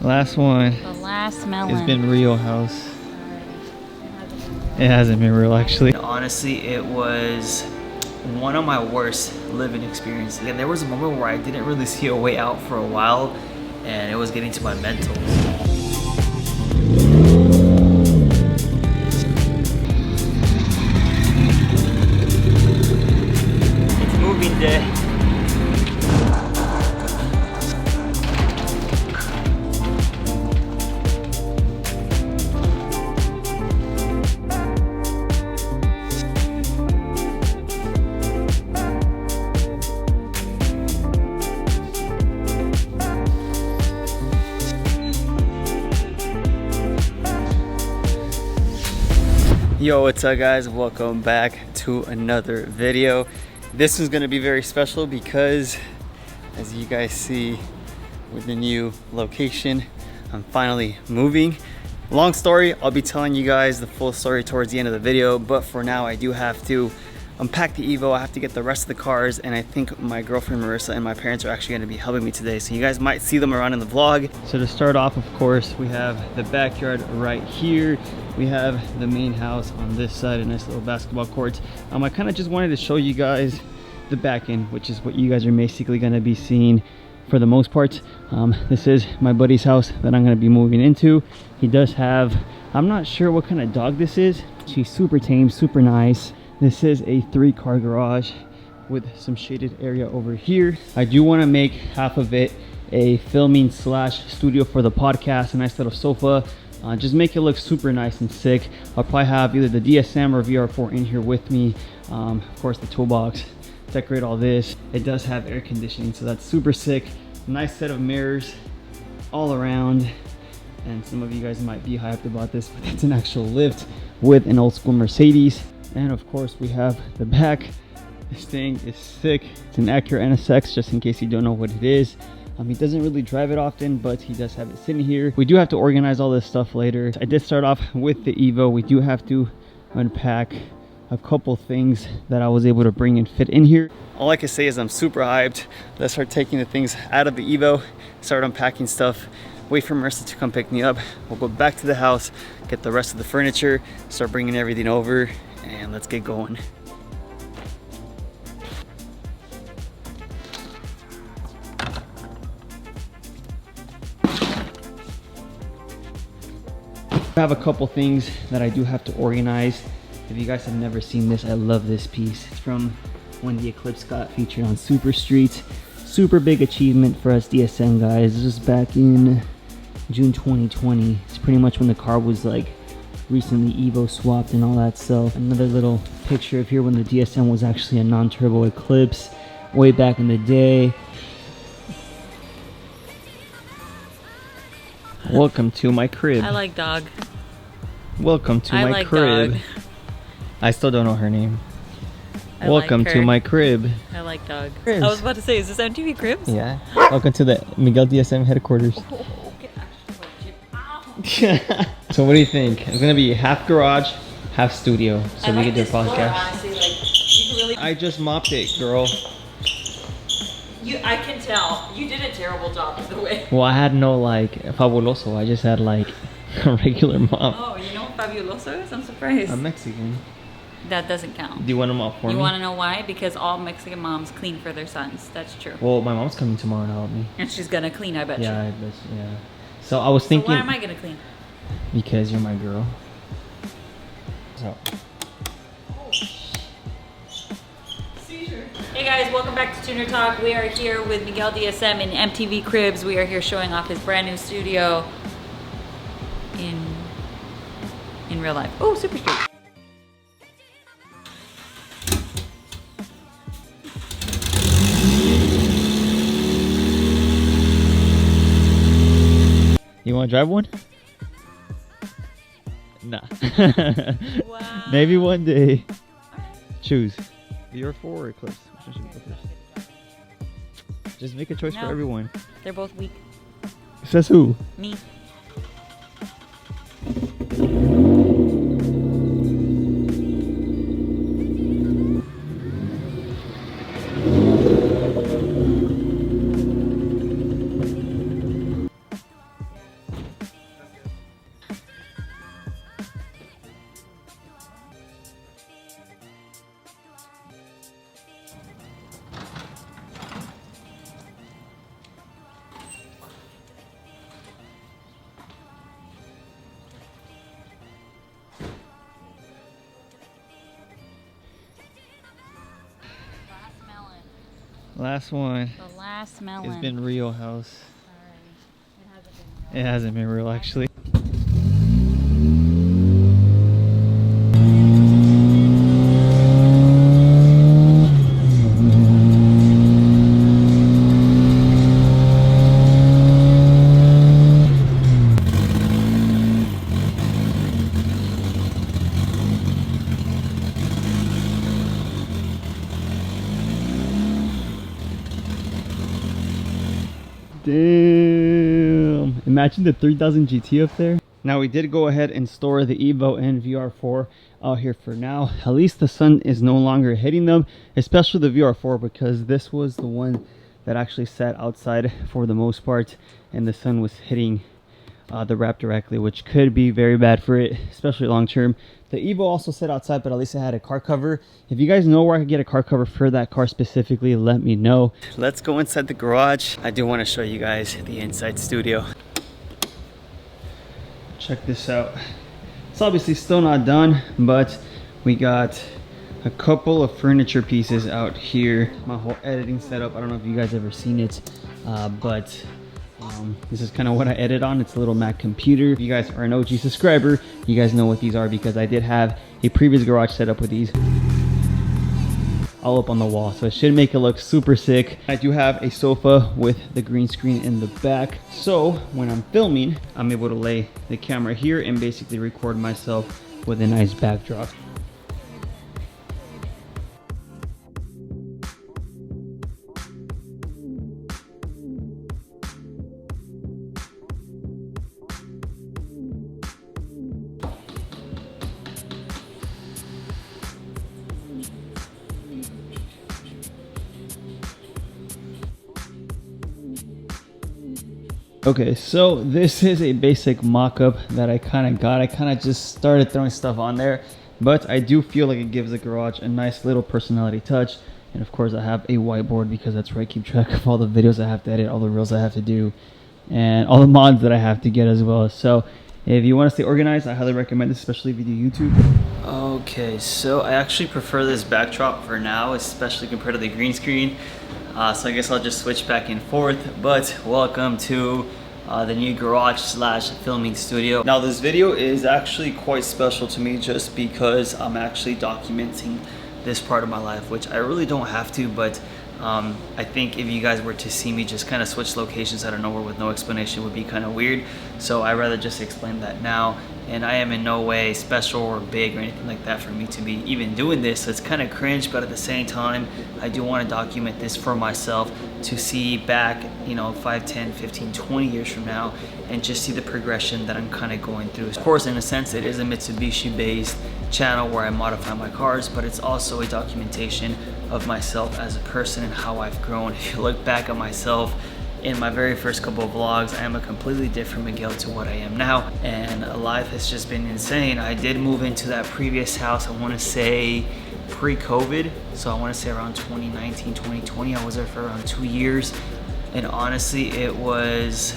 Last one. The last melon. It's been real, house. It hasn't been real, actually. Honestly, it was one of my worst living experiences. And there was a moment where I didn't really see a way out for a while, and it was getting to my mentals. It's moving day. Yo, what's up guys? Welcome back to another video. This is gonna be very special because as you guys see with the new location, I'm finally moving. Long story, I'll be telling you guys the full story towards the end of the video, but for now I do have to unpack the Evo. I have to get the rest of the cars, and I think my girlfriend Marissa and my parents are actually going to be helping me today, so you guys might see them around in the vlog. So to start off, of course, we have the backyard right here. We have the main house on this side, a nice little basketball court. I kind of just wanted to show you guys the back end, which is what you guys are basically going to be seeing for the most part. This is my buddy's house that I'm going to be moving into. He does have, I'm not sure what kind of dog this is. She's super tame, super nice. This is a 3-car garage with some shaded area over here. I do want to make half of it a filming slash studio for the podcast, a nice little sofa. Just make it look super nice and sick. I'll probably have either the DSM or VR4 in here with me. Of course, the toolbox. Decorate all this. It does have air conditioning, so that's super sick. Nice set of mirrors all around. And some of you guys might be hyped about this, but it's an actual lift with an old school Mercedes. And of course we have the back. This thing is sick. It's an Acura NSX, just in case you don't know what it is. He doesn't really drive it often, but he does have it sitting here. We do have to organize all this stuff later. I did start off with the Evo. We do have to unpack a couple things that I was able to bring and fit in here. All I can say is I'm super hyped. Let's start taking the things out of the Evo, start unpacking stuff, wait for Marissa to come pick me up. We'll go back to the house, get the rest of the furniture, start bringing everything over, and let's get going. I have a couple things that I do have to organize. If you guys have never seen this, I love this piece. It's from when the Eclipse got featured on Super Street. Super big achievement for us DSM guys. This was back in June 2020. It's pretty much when the car was like recently Evo swapped and all that. So another little picture of here when the DSM was actually a non-turbo Eclipse way back in the day. Welcome to my crib. I like dog. Welcome to my crib. Dog. I still don't know her name. Welcome to my crib. I like dog. Cribs. I was about to say, is this MTV Cribs? Yeah. Welcome to the Miguel DSM headquarters. Oh, okay. So what do you think? It's gonna be half garage, half studio, so we can do a podcast. Honestly, like, you can really... I just mopped it, girl. I can tell. You did a terrible job, by the way. Well, I had no like fabuloso. I just had like a regular mop. Oh, you know what fabuloso is? I'm surprised. I'm Mexican. That doesn't count. Do you want to mop for me? You want to know why? Because all Mexican moms clean for their sons. That's true. Well, my mom's coming tomorrow to help me. And she's gonna clean, I bet Yeah, you. I bet. Yeah. So I was thinking. So why am I gonna clean? Because you're my girl. So. Hey guys, welcome back to Tuner Talk. We are here with Miguel DSM in MTV Cribs. We are here showing off his brand new studio in real life. Oh, Super Street. You want to drive one? Nah. Wow. Maybe one day. Choose. VR4 or Eclipse? Which one should we go first? Just make a choice for everyone. They're both weak. Says who? Me. Last one. The last melon. It's been real, house. Sorry. It hasn't been real, actually. Damn. Imagine the 3000 GT up there. Now we did go ahead and store the Evo and VR4 out here for now. At least the sun is no longer hitting them, especially the VR4, because this was the one that actually sat outside for the most part, and the sun was hitting the wrap directly, which could be very bad for it, especially long term. The Evo also sat outside, but at least it had a car cover. If you guys know where I could get a car cover for that car specifically, let me know. Let's go inside the garage. I do want to show you guys the inside studio. Check this out. It's obviously still not done, but we got a couple of furniture pieces out here. My whole editing setup, I don't know if you guys ever seen it, but this is kind of what I edit on. It's a little Mac computer. If you guys are an OG subscriber, you guys know what these are, because I did have a previous garage set up with these all up on the wall, so it should make it look super sick. I do have a sofa with the green screen in the back, so when I'm filming, I'm able to lay the camera here and basically record myself with a nice backdrop. Okay, so this is a basic mock-up that I kind of got. I kind of just started throwing stuff on there, but I do feel like it gives the garage a nice little personality touch. And of course I have a whiteboard, because that's where I keep track of all the videos I have to edit, all the reels I have to do, and all the mods that I have to get as well. So if you want to stay organized, I highly recommend this, especially if you do YouTube. Okay, so I actually prefer this backdrop for now, especially compared to the green screen. So I guess I'll just switch back and forth, but welcome to the new garage slash filming studio. Now this video is actually quite special to me, just because I'm actually documenting this part of my life, which I really don't have to, but I think if you guys were to see me just kind of switch locations out of nowhere with no explanation, would be kind of weird. So I'd rather just explain that now. And I am in no way special or big or anything like that for me to be even doing this. So it's kind of cringe, but at the same time, I do want to document this for myself to see back, you know, 5, 10, 15, 20 years from now, and just see the progression that I'm kind of going through. Of course, in a sense, it is a Mitsubishi based channel where I modify my cars, but it's also a documentation of myself as a person and how I've grown. If you look back at myself in my very first couple of vlogs, I am a completely different Miguel to what I am now, and life has just been insane. I did move into that previous house, I want to say pre-COVID, so I want to say around 2019, 2020. I was there for around 2 years, and honestly it was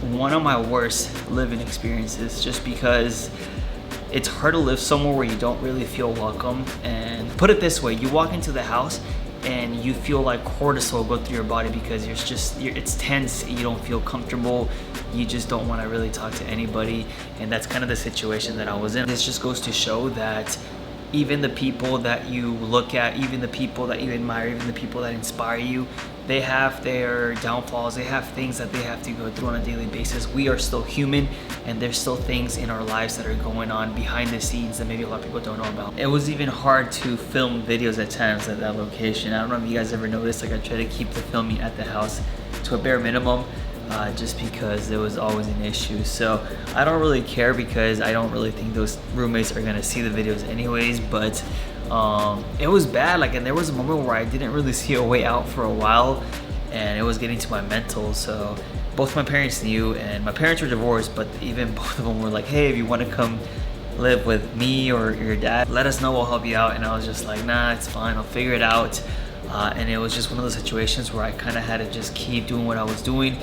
one of my worst living experiences, just because it's hard to live somewhere where you don't really feel welcome. And put it this way, you walk into the house and you feel like cortisol go through your body, because it's tense, you don't feel comfortable, you just don't want to really talk to anybody. And that's kind of the situation that I was in. This just goes to show that even the people that you look at, even the people that you admire, even the people that inspire you, they have their downfalls, they have things that they have to go through on a daily basis. We are still human, and there's still things in our lives that are going on behind the scenes that maybe a lot of people don't know about. It was even hard to film videos at times at that location. I don't know if you guys ever noticed, like I try to keep the filming at the house to a bare minimum, just because there was always an issue. So I don't really care, because I don't really think those roommates are gonna see the videos anyways, but it was bad. Like, and there was a moment where I didn't really see a way out for a while, and it was getting to my mental. So both my parents knew, and my parents were divorced, but even both of them were like, hey, if you want to come live with me or your dad, let us know, we'll help you out. And I was just like, nah, it's fine, I'll figure it out. And it was just one of those situations where I kind of had to just keep doing what I was doing,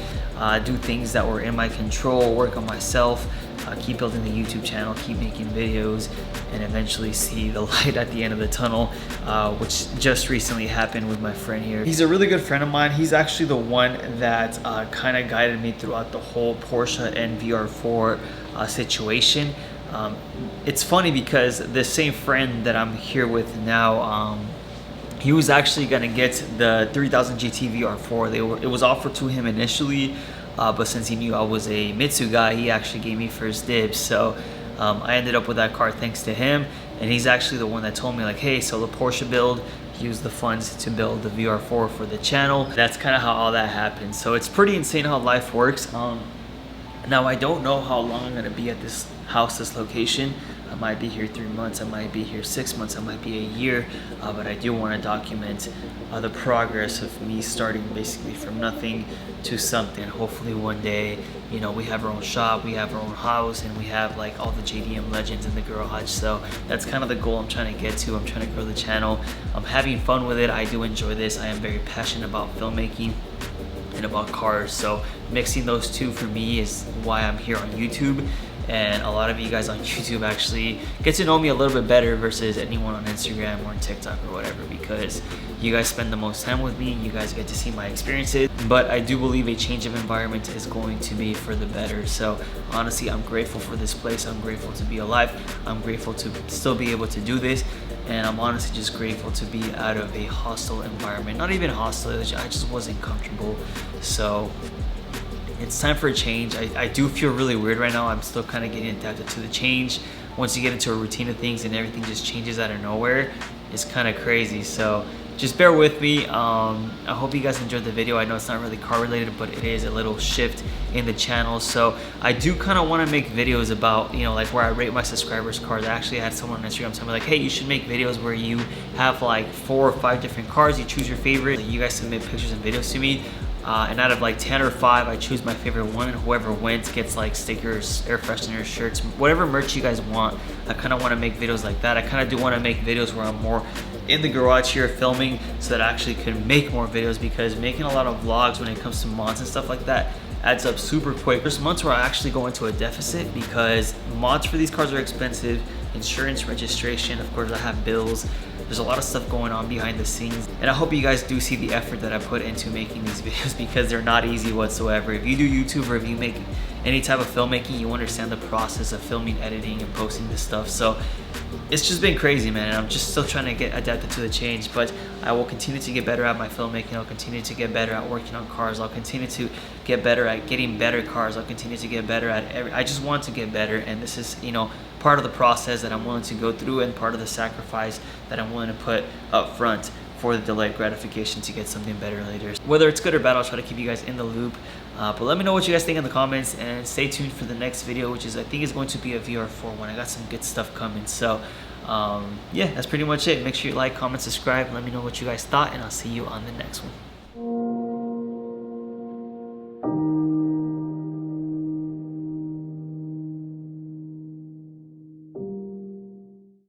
do things that were in my control, work on myself, keep building the YouTube channel, keep making videos, and eventually see the light at the end of the tunnel, which just recently happened with my friend here. He's a really good friend of mine. He's actually the one that kind of guided me throughout the whole Porsche and VR4 situation. It's funny because the same friend that I'm here with now, he was actually gonna get the 3000 GT VR4. It was offered to him initially, but since he knew I was a Mitsu guy, he actually gave me first dibs. So I ended up with that car thanks to him, and he's actually the one that told me like, hey, so the Porsche build, he used the funds to build the VR4 for the channel. That's kind of how all that happened. So it's pretty insane how life works. Now I don't know how long I'm gonna be at this house, this location. I might be here 3 months, I might be here 6 months, I might be a year, but I do want to document the progress of me starting basically from nothing to something. Hopefully one day, you know, we have our own shop, we have our own house, and we have like all the JDM legends in the garage. So that's kind of the goal I'm trying to get to. I'm trying to grow the channel. I'm having fun with it. I do enjoy this. I am very passionate about filmmaking and about cars, so mixing those two for me is why I'm here on YouTube. And a lot of you guys on YouTube actually get to know me a little bit better versus anyone on Instagram or TikTok or whatever, because you guys spend the most time with me, you guys get to see my experiences. But I do believe a change of environment is going to be for the better. So honestly, I'm grateful for this place. I'm grateful to be alive. I'm grateful to still be able to do this. And I'm honestly just grateful to be out of a hostile environment. Not even hostile, I just wasn't comfortable. So it's time for a change. I do feel really weird right now. I'm still kind of getting adapted to the change. Once you get into a routine of things and everything just changes out of nowhere, it's kind of crazy. So just bear with me. I hope you guys enjoyed the video. I know it's not really car related, but it is a little shift in the channel. So I do kind of want to make videos about, you know, like where I rate my subscribers' cars. I actually had someone on Instagram tell me like, hey, you should make videos where you have like 4 or 5 different cars. You choose your favorite. You guys submit pictures and videos to me. And out of like 10 or 5, I choose my favorite one, and whoever wins gets like stickers, air fresheners, shirts, whatever merch you guys want. I kind of want to make videos like that. I kind of do want to make videos where I'm more in the garage here filming, so that I actually can make more videos, because making a lot of vlogs when it comes to mods and stuff like that adds up super quick. There's months where I actually go into a deficit because mods for these cars are expensive, insurance, registration, of course I have bills. There's a lot of stuff going on behind the scenes, and I hope you guys do see the effort that I put into making these videos, because they're not easy whatsoever. If you do YouTube or if you make any type of filmmaking, you understand the process of filming, editing, and posting this stuff. So it's just been crazy, man, and I'm just still trying to get adapted to the change. But I will continue to get better at my filmmaking. I'll continue to get better at working on cars. I'll continue to get better at getting better cars. I'll continue to get better at I just want to get better, and this is, you know, part of the process that I'm willing to go through, and part of the sacrifice that I'm willing to put up front for the delayed gratification to get something better later. Whether it's good or bad, I'll try to keep you guys in the loop. But let me know what you guys think in the comments, and stay tuned for the next video, which is, I think, is going to be a VR4 one. I got some good stuff coming. So yeah, that's pretty much it. Make sure you like, comment, subscribe, let me know what you guys thought, and I'll see you on the next one.